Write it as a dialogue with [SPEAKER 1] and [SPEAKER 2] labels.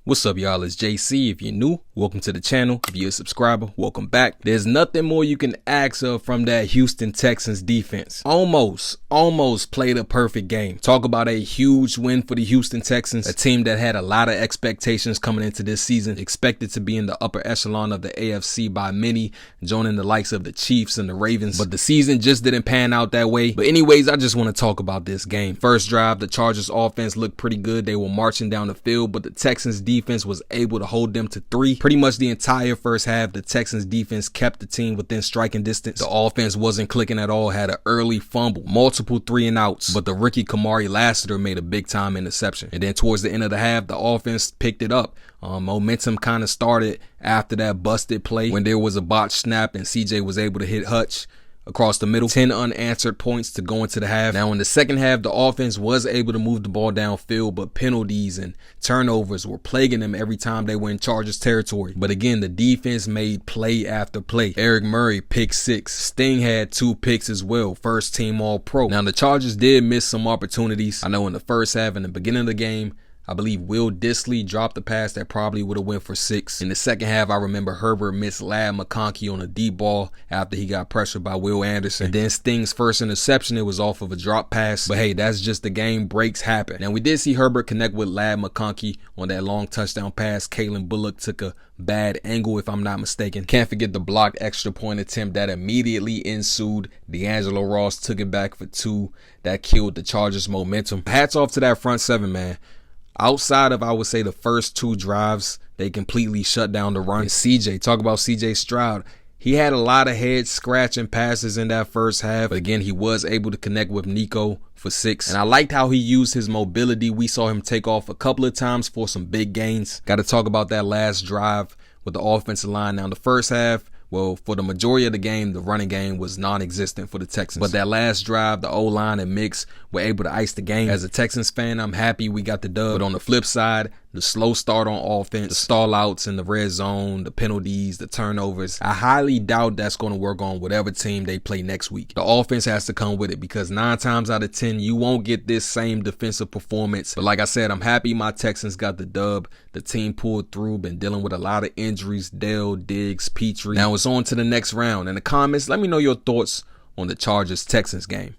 [SPEAKER 1] What's up, y'all? It's JC. If you're new, welcome to the channel. If you're a subscriber, welcome back. There's nothing more you can ask of from that Houston Texans defense. Almost played a perfect game. Talk about a huge win for the Houston Texans, a team that had a lot of expectations coming into this season, expected to be in the upper echelon of the AFC by many, joining the likes of the Chiefs and the Ravens, but the season just didn't pan out that way. But anyways, I just want to talk about this game. First drive, the Chargers offense looked pretty good. They were marching down the field, but the Texans defense was able to hold them to 3. Pretty much the entire first half, the Texans defense kept the team within striking distance. The offense wasn't clicking at all, had an early fumble, multiple 3-and-outs, but the rookie Kamari Lassiter made a big time interception. And then towards the end of the half, the offense picked it up. Momentum kind of started after that busted play when there was a botched snap and CJ was able to hit Hutch across the middle. 10 unanswered points to go into the half. Now in the second half, the offense was able to move the ball downfield, but penalties and turnovers were plaguing them every time they were in Chargers territory. But again, the defense made play after play. Eric Murray pick 6. Sting had 2 picks as well. First team All-Pro. Now the Chargers did miss some opportunities. I know in the first half, in the beginning of the game, I believe Will Dissly dropped a pass that probably would have went for 6. In the second half, I remember Herbert missed Ladd McConkey on a deep ball after he got pressured by Will Anderson. And then Sting's first interception, it was off of a drop pass. But hey, that's just the game. Breaks happen. Now we did see Herbert connect with Ladd McConkey on that long touchdown pass. Kalen Bullock took a bad angle, if I'm not mistaken. Can't forget the blocked extra point attempt that immediately ensued. D'Angelo Ross took it back for 2. That killed the Chargers' momentum. Hats off to that front 7, man. Outside of, I would say, the first 2 drives, they completely shut down the run. And CJ, talk about CJ Stroud. He had a lot of head scratching passes in that first half. But again, he was able to connect with Nico for 6. And I liked how he used his mobility. We saw him take off a couple of times for some big gains. Got to talk about that last drive with the offensive line. Now, in the first half, well, for the majority of the game, the running game was non-existent for the Texans. But that last drive, the O-line and Mix were able to ice the game. As a Texans fan, I'm happy we got the dub. But on the flip side, the slow start on offense, the stall-outs in the red zone, the penalties, the turnovers, I highly doubt that's going to work on whatever team they play next week. The offense has to come with it because 9 times out of 10, you won't get this same defensive performance. But like I said, I'm happy my Texans got the dub. The team pulled through, been dealing with a lot of injuries. Dale, Diggs, Petrie. Now it's on to the next round. In the comments, let me know your thoughts on the Chargers-Texans game.